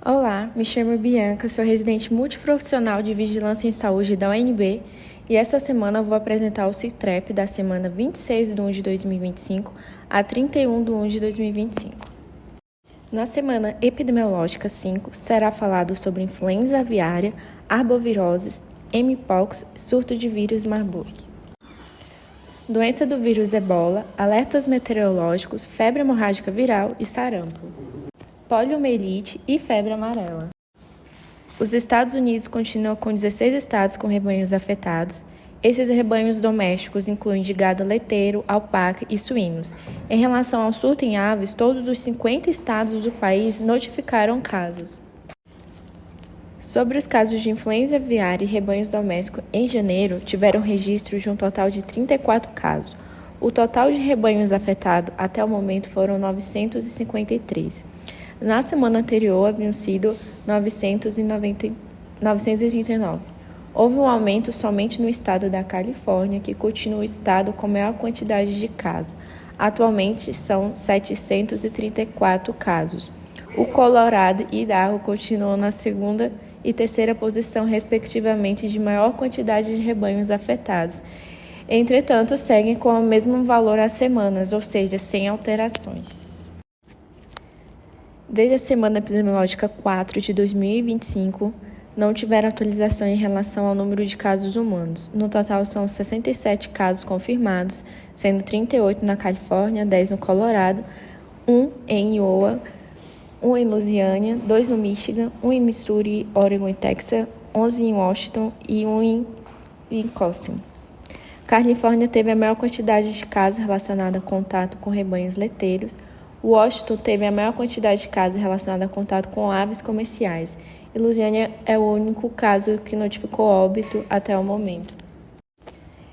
Olá, me chamo Bianca, sou residente multiprofissional de Vigilância em Saúde da UNB e essa semana vou apresentar o CITREP da semana 26 de 1 de 2025 a 31 de 1 de 2025. Na semana epidemiológica 5, será falado sobre influenza aviária, arboviroses, mpox, surto de vírus Marburg. Doença do vírus Ebola, alertas meteorológicos, febre hemorrágica viral e sarampo. Poliomielite e febre amarela. Os Estados Unidos continuam com 16 estados com rebanhos afetados. Esses rebanhos domésticos incluem de gado leiteiro, alpaca e suínos. Em relação ao surto em aves, todos os 50 estados do país notificaram casos. Sobre os casos de influenza aviária e rebanhos domésticos, em janeiro, tiveram registro de um total de 34 casos. O total de rebanhos afetados até o momento foram 953. Na semana anterior, haviam sido 939. Houve um aumento somente no estado da Califórnia, que continua o estado com maior quantidade de casos. Atualmente, são 734 casos. O Colorado e Idaho continuam na segunda e terceira posição, respectivamente, de maior quantidade de rebanhos afetados. Entretanto, seguem com o mesmo valor há semanas, ou seja, sem alterações. Desde a semana epidemiológica 4 de 2025, não tiveram atualização em relação ao número de casos humanos. No total, são 67 casos confirmados, sendo 38 na Califórnia, 10 no Colorado, 1 em Iowa, 1 em Louisiana, 2 no Michigan, 1 em Missouri, Oregon e Texas, 11 em Washington e 1 em Wisconsin. Califórnia teve a maior quantidade de casos relacionados a contato com rebanhos leteiros. Washington teve a maior quantidade de casos relacionados a contato com aves comerciais. E Louisiana é o único caso que notificou óbito até o momento.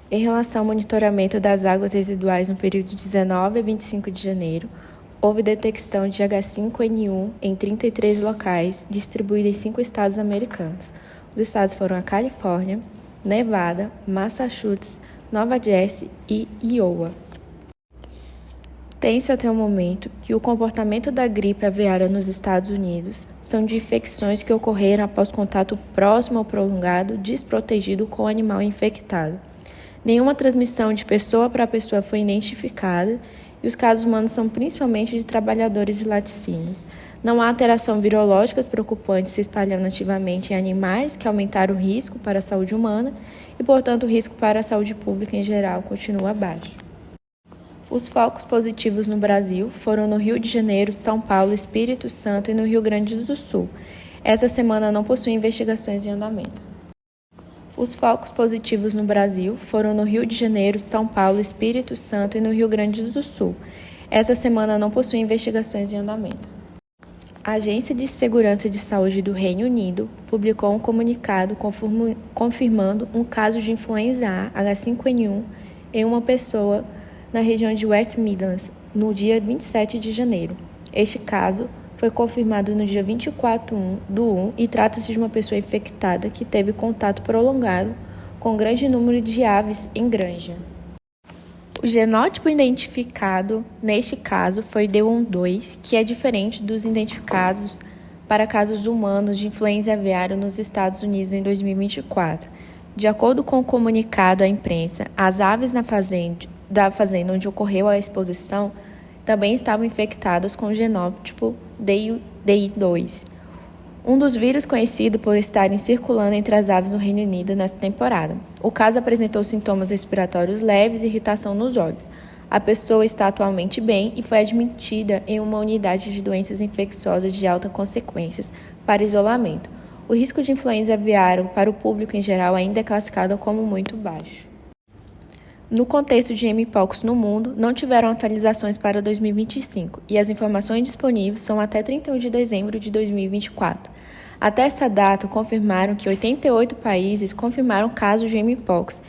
Em relação ao monitoramento das águas residuais no período de 19 a 25 de janeiro, houve detecção de H5N1 em 33 locais, distribuídos em 5 estados americanos. Os estados foram a Califórnia, Nevada, Massachusetts, Nova Jersey e Iowa. Tem-se até o momento que o comportamento da gripe aviária nos Estados Unidos são de infecções que ocorreram após contato próximo ou prolongado desprotegido com o animal infectado. Nenhuma transmissão de pessoa para pessoa foi identificada e os casos humanos são principalmente de trabalhadores de laticínios. Não há alteração virológicas preocupantes se espalhando ativamente em animais que aumentaram o risco para a saúde humana e, portanto, o risco para a saúde pública em geral continua baixo. Os focos positivos no Brasil foram no Rio de Janeiro, São Paulo, Espírito Santo e no Rio Grande do Sul. Essa semana não possui investigações em andamento. Os focos positivos no Brasil foram no Rio de Janeiro, São Paulo, Espírito Santo e no Rio Grande do Sul. Essa semana não possui investigações em andamento. A Agência de Segurança de Saúde do Reino Unido publicou um comunicado confirmando um caso de influenza A H5N1 em uma pessoa na região de West Midlands, no dia 27 de janeiro. Este caso foi confirmado no dia 24/1 e trata-se de uma pessoa infectada que teve contato prolongado com um grande número de aves em granja. O genótipo identificado neste caso foi D12, que é diferente dos identificados para casos humanos de influenza aviária nos Estados Unidos em 2024. De acordo com o comunicado à imprensa, as aves da fazenda onde ocorreu a exposição também estavam infectadas com o genótipo DI2, um dos vírus conhecido por estarem circulando entre as aves no Reino Unido nesta temporada. O caso apresentou sintomas respiratórios leves e irritação nos olhos. A pessoa está atualmente bem e foi admitida em uma unidade de doenças infecciosas de alta consequências para isolamento. O risco de influenza aviária para o público em geral ainda é classificado como muito baixo. No contexto de mpox no mundo, não tiveram atualizações para 2025 e as informações disponíveis são até 31 de dezembro de 2024. Até essa data, confirmaram que 88 países confirmaram casos de mpox,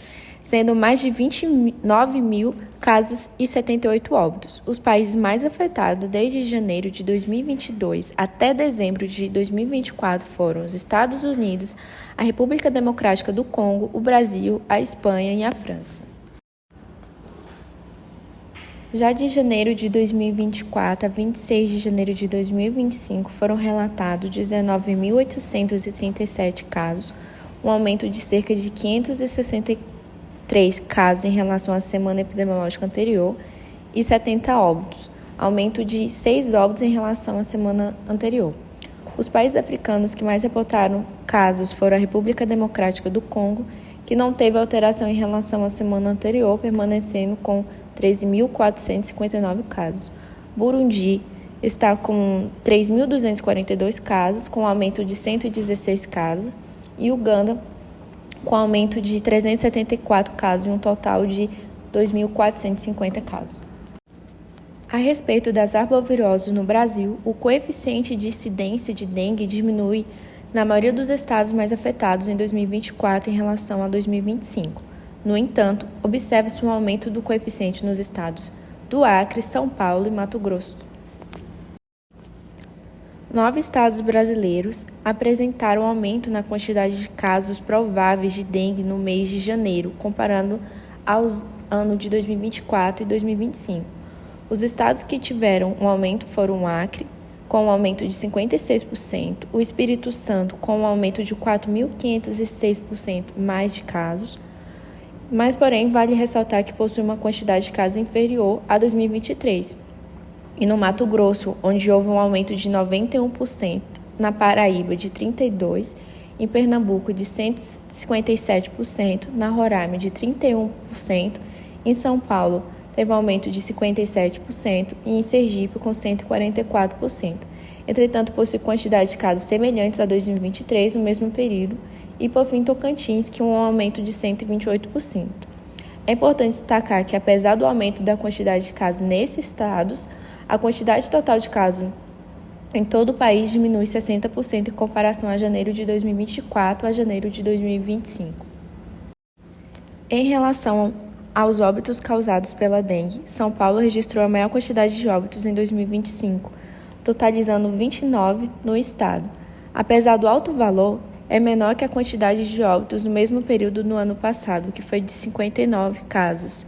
sendo mais de 29 mil casos e 78 óbitos. Os países mais afetados desde janeiro de 2022 até dezembro de 2024 foram os Estados Unidos, a República Democrática do Congo, o Brasil, a Espanha e a França. Já de janeiro de 2024 a 26 de janeiro de 2025 foram relatados 19.837 casos, um aumento de cerca de 563 casos em relação à semana epidemiológica anterior e 70 óbitos, aumento de 6 óbitos em relação à semana anterior. Os países africanos que mais reportaram casos foram a República Democrática do Congo, que não teve alteração em relação à semana anterior, permanecendo com 13.459 casos. Burundi está com 3.242 casos, com aumento de 116 casos, e Uganda com aumento de 374 casos, em um total de 2.450 casos. A respeito das arboviroses no Brasil, o coeficiente de incidência de dengue diminui na maioria dos estados mais afetados em 2024 em relação a 2025. No entanto, observa-se um aumento do coeficiente nos estados do Acre, São Paulo e Mato Grosso. 9 estados brasileiros apresentaram aumento na quantidade de casos prováveis de dengue no mês de janeiro, comparando aos anos de 2024 e 2025. Os estados que tiveram um aumento foram o Acre, com um aumento de 56%, o Espírito Santo, com um aumento de 4.506% mais de casos, mas, porém, vale ressaltar que possui uma quantidade de casos inferior a 2023. E no Mato Grosso, onde houve um aumento de 91%, na Paraíba de 32%, em Pernambuco de 157%, na Roraima de 31%, em São Paulo teve um aumento de 57% e em Sergipe com 144%. Entretanto, possui quantidade de casos semelhantes a 2023 no mesmo período, e por fim Tocantins, que um aumento de 128%. É importante destacar que, apesar do aumento da quantidade de casos nesses estados, a quantidade total de casos em todo o país diminui 60% em comparação a janeiro de 2024 a janeiro de 2025. Em relação aos óbitos causados pela dengue, São Paulo registrou a maior quantidade de óbitos em 2025, totalizando 29 no estado. Apesar do alto valor, é menor que a quantidade de óbitos no mesmo período no ano passado, que foi de 59 casos.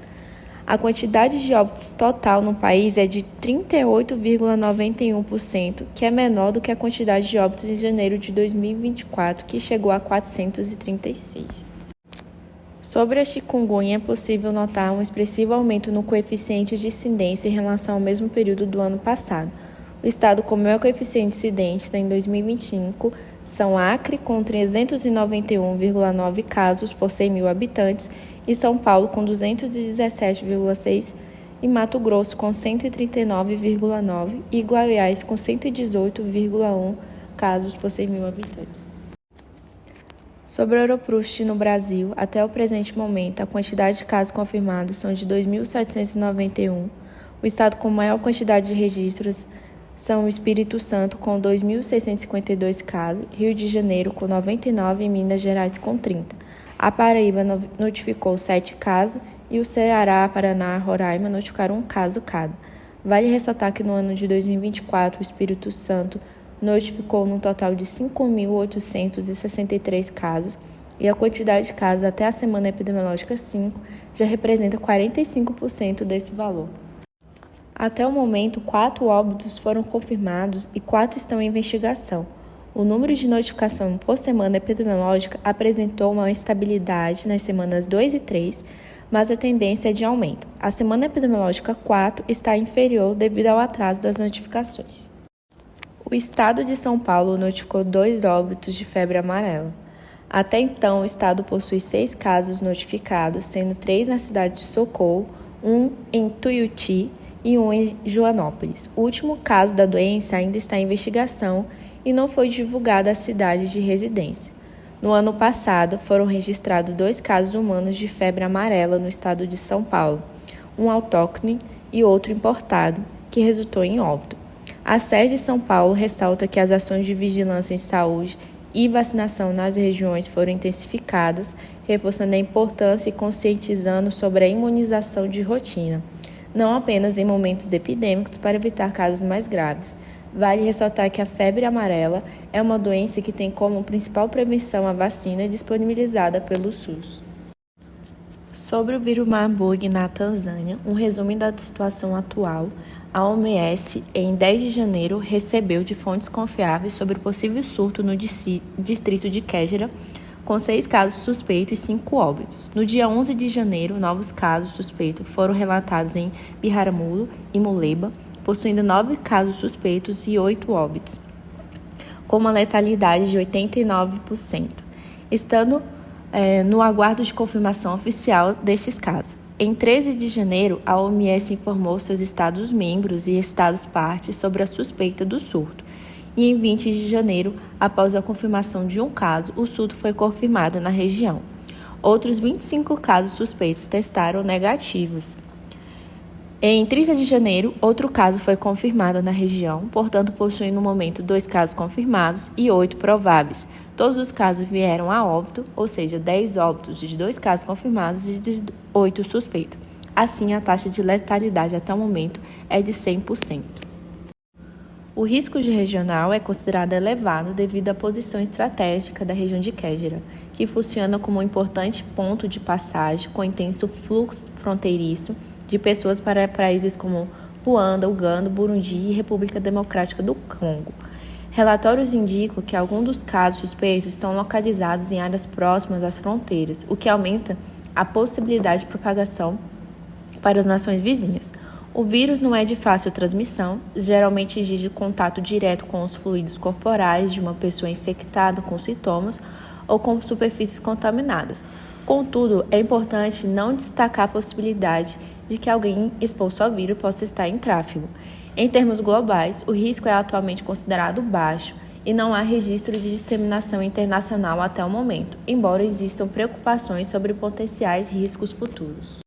A quantidade de óbitos total no país é de 38,91%, que é menor do que a quantidade de óbitos em janeiro de 2024, que chegou a 436. Sobre a chikungunya, é possível notar um expressivo aumento no coeficiente de incidência em relação ao mesmo período do ano passado. O estado com maior coeficiente de incidência em 2025 são Acre, com 391,9 casos por 100 mil habitantes, e São Paulo, com 217,6, e Mato Grosso, com 139,9, e Goiás, com 118,1 casos por 100 mil habitantes. Sobre o Oropruste no Brasil, até o presente momento, a quantidade de casos confirmados são de 2.791. O estado com maior quantidade de registros são o Espírito Santo, com 2.652 casos, Rio de Janeiro, com 99 e Minas Gerais, com 30. A Paraíba notificou 7 casos e o Ceará, Paraná e Roraima notificaram um caso cada. Vale ressaltar que no ano de 2024, o Espírito Santo notificou um total de 5.863 casos e a quantidade de casos até a semana epidemiológica 5 já representa 45% desse valor. Até o momento, 4 óbitos foram confirmados e 4 estão em investigação. O número de notificação por semana epidemiológica apresentou uma estabilidade nas semanas 2 e 3, mas a tendência é de aumento. A semana epidemiológica 4 está inferior devido ao atraso das notificações. O estado de São Paulo notificou 2 óbitos de febre amarela. Até então, o estado possui 6 casos notificados, sendo 3 na cidade de Socorro, 1 em Tuiuti e 1 em Joanópolis. O último caso da doença ainda está em investigação e não foi divulgada a cidade de residência. No ano passado, foram registrados 2 casos humanos de febre amarela no estado de São Paulo, um autóctone e outro importado, que resultou em óbito. A sede de São Paulo ressalta que as ações de vigilância em saúde e vacinação nas regiões foram intensificadas, reforçando a importância e conscientizando sobre a imunização de rotina, não apenas em momentos epidêmicos para evitar casos mais graves. Vale ressaltar que a febre amarela é uma doença que tem como principal prevenção a vacina disponibilizada pelo SUS. Sobre o vírus Marburg na Tanzânia, um resumo da situação atual. A OMS, em 10 de janeiro, recebeu de fontes confiáveis sobre o possível surto no distrito de Kagera, com 6 casos suspeitos e 5 óbitos. No dia 11 de janeiro, novos casos suspeitos foram relatados em Biharamulo e Muleba, possuindo 9 casos suspeitos e 8 óbitos, com uma letalidade de 89%, estando no aguardo de confirmação oficial desses casos. Em 13 de janeiro, a OMS informou seus Estados-membros e Estados-partes sobre a suspeita do surto. E em 20 de janeiro, após a confirmação de um caso, o surto foi confirmado na região. Outros 25 casos suspeitos testaram negativos. Em 30 de janeiro, outro caso foi confirmado na região, portanto, possui no momento 2 casos confirmados e 8 prováveis. Todos os casos vieram a óbito, ou seja, 10 óbitos de 2 casos confirmados e de 8 suspeitos. Assim, a taxa de letalidade até o momento é de 100%. O risco regional é considerado elevado devido à posição estratégica da região de Kagera, que funciona como um importante ponto de passagem com intenso fluxo fronteiriço de pessoas para países como Ruanda, Uganda, Burundi e República Democrática do Congo. Relatórios indicam que alguns dos casos suspeitos estão localizados em áreas próximas às fronteiras, o que aumenta a possibilidade de propagação para as nações vizinhas. O vírus não é de fácil transmissão, geralmente exige contato direto com os fluidos corporais de uma pessoa infectada com sintomas ou com superfícies contaminadas. Contudo, é importante não destacar a possibilidade de que alguém exposto ao vírus possa estar em tráfego. Em termos globais, o risco é atualmente considerado baixo e não há registro de disseminação internacional até o momento, embora existam preocupações sobre potenciais riscos futuros.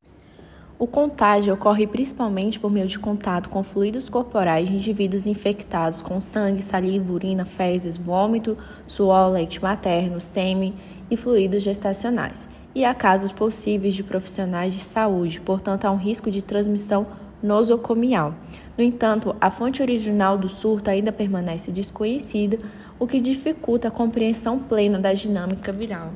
O contágio ocorre principalmente por meio de contato com fluidos corporais de indivíduos infectados com sangue, saliva, urina, fezes, vômito, suor, leite materno, sêmen e fluidos gestacionais. E há casos possíveis de profissionais de saúde, portanto há um risco de transmissão nosocomial. No entanto, a fonte original do surto ainda permanece desconhecida, o que dificulta a compreensão plena da dinâmica viral.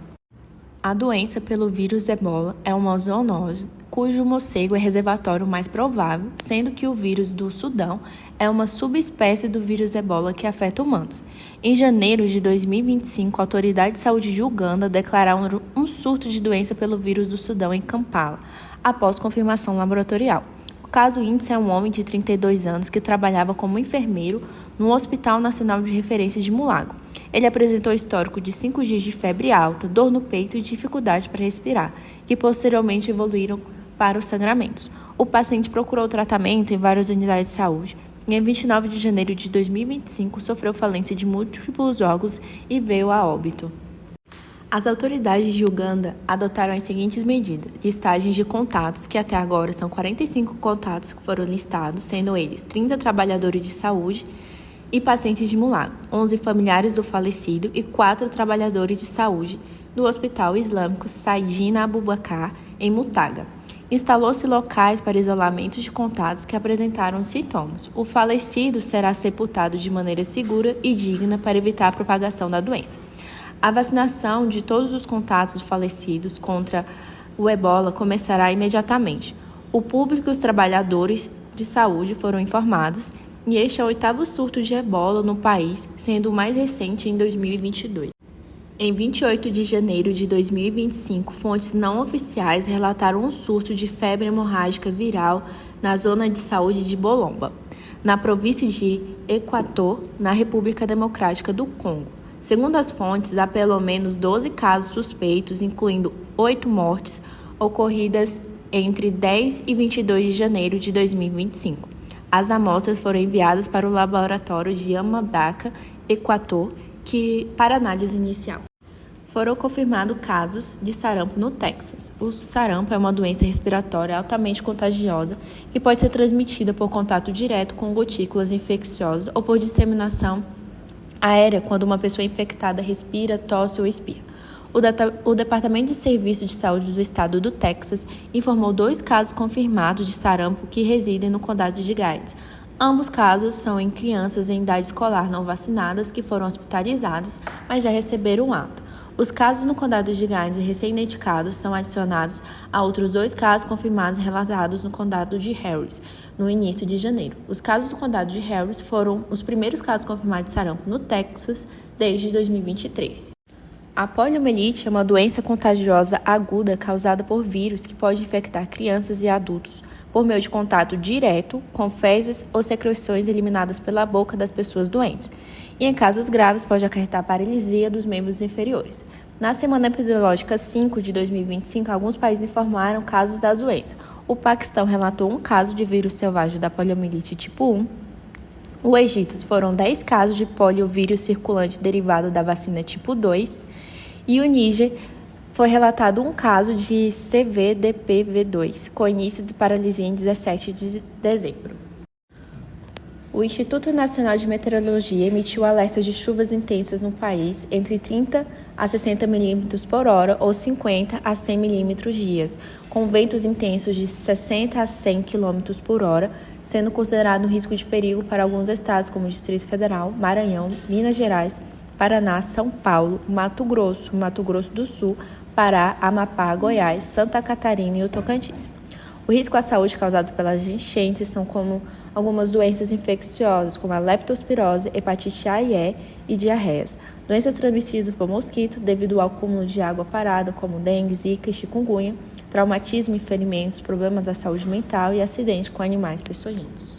A doença pelo vírus Ebola é uma zoonose, cujo morcego é reservatório mais provável, sendo que o vírus do Sudão é uma subespécie do vírus Ebola que afeta humanos. Em janeiro de 2025, a Autoridade de Saúde de Uganda declarou um surto de doença pelo vírus do Sudão em Kampala, após confirmação laboratorial. O caso índice é um homem de 32 anos que trabalhava como enfermeiro no Hospital Nacional de Referência de Mulago. Ele apresentou histórico de 5 dias de febre alta, dor no peito e dificuldade para respirar, que posteriormente evoluíram para os sangramentos. O paciente procurou tratamento em várias unidades de saúde e em 29 de janeiro de 2025 sofreu falência de múltiplos órgãos e veio a óbito. As autoridades de Uganda adotaram as seguintes medidas: listagens de contatos, que até agora são 45 contatos que foram listados, sendo eles 30 trabalhadores de saúde e pacientes de Mulago, 11 familiares do falecido e 4 trabalhadores de saúde do Hospital Islâmico Saidina Abubakar, em Mutaga. Instalou-se locais para isolamento de contatos que apresentaram sintomas. O falecido será sepultado de maneira segura e digna para evitar a propagação da doença. A vacinação de todos os contatos falecidos contra o Ebola começará imediatamente. O público e os trabalhadores de saúde foram informados e este é o 8º surto de Ebola no país, sendo o mais recente em 2022. Em 28 de janeiro de 2025, fontes não oficiais relataram um surto de febre hemorrágica viral na zona de saúde de Bolomba, na província de Equator, na República Democrática do Congo. Segundo as fontes, há pelo menos 12 casos suspeitos, incluindo 8 mortes, ocorridas entre 10 e 22 de janeiro de 2025. As amostras foram enviadas para o laboratório de Yamandaca, Equator, para análise inicial. Foram confirmados casos de sarampo no Texas. O sarampo é uma doença respiratória altamente contagiosa que pode ser transmitida por contato direto com gotículas infecciosas ou por disseminação aérea quando uma pessoa infectada respira, tosse ou espirra. O Departamento de Serviço de Saúde do Estado do Texas informou 2 casos confirmados de sarampo que residem no condado de Gaines. Ambos casos são em crianças em idade escolar não vacinadas que foram hospitalizadas, mas já receberam alta. Os casos no condado de Gaines recém-identificados são adicionados a outros 2 casos confirmados e relatados no condado de Harris, no início de janeiro. Os casos do condado de Harris foram os primeiros casos confirmados de sarampo no Texas desde 2023. A poliomielite é uma doença contagiosa aguda causada por vírus que pode infectar crianças e adultos por meio de contato direto com fezes ou secreções eliminadas pela boca das pessoas doentes, e em casos graves pode acarretar paralisia dos membros inferiores. Na semana epidemiológica 5 de 2025, alguns países informaram casos da doença. O Paquistão relatou um caso de vírus selvagem da poliomielite tipo 1. O Egito foram 10 casos de poliovírus circulante derivado da vacina tipo 2. E o Níger foi relatado um caso de CVDPV2, com início de paralisia em 17 de dezembro. O Instituto Nacional de Meteorologia emitiu alerta de chuvas intensas no país entre 30 a 60 milímetros por hora ou 50 a 100 milímetros dias, com ventos intensos de 60 a 100 quilômetros por hora, sendo considerado um risco de perigo para alguns estados como o Distrito Federal, Maranhão, Minas Gerais, Paraná, São Paulo, Mato Grosso do Sul, Pará, Amapá, Goiás, Santa Catarina e o Tocantins. O risco à saúde causado pelas enchentes são como algumas doenças infecciosas, como a leptospirose, hepatite A e E e diarreias. Doenças transmitidas por mosquito devido ao acúmulo de água parada, como dengue, zika e chikungunya, traumatismo e ferimentos, problemas da saúde mental e acidente com animais peçonhentos.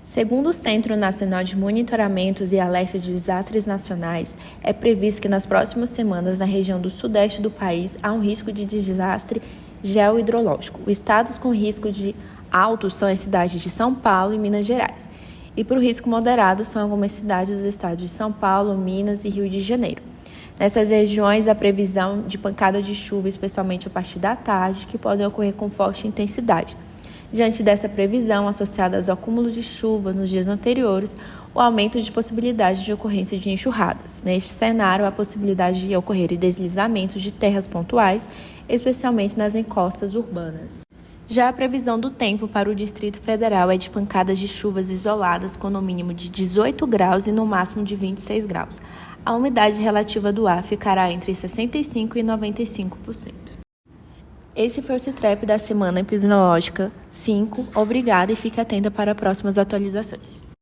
Segundo o Centro Nacional de Monitoramentos e Alerta de Desastres Nacionais, é previsto que nas próximas semanas, na região do sudeste do país, há um risco de desastre geohidrológico. Os estados com risco de alto são as cidades de São Paulo e Minas Gerais. E para o risco moderado são algumas cidades dos estados de São Paulo, Minas e Rio de Janeiro. Nessas regiões, a previsão de pancada de chuva, especialmente a partir da tarde, que podem ocorrer com forte intensidade. Diante dessa previsão, associada aos acúmulos de chuva nos dias anteriores, o aumento de possibilidade de ocorrência de enxurradas. Neste cenário, há possibilidade de ocorrer deslizamentos de terras pontuais, especialmente nas encostas urbanas. Já a previsão do tempo para o Distrito Federal é de pancadas de chuvas isoladas com no mínimo de 18 graus e no máximo de 26 graus. A umidade relativa do ar ficará entre 65% e 95%. Esse foi o Citrep da Semana Epidemiológica 5. Obrigada e fique atenta para próximas atualizações.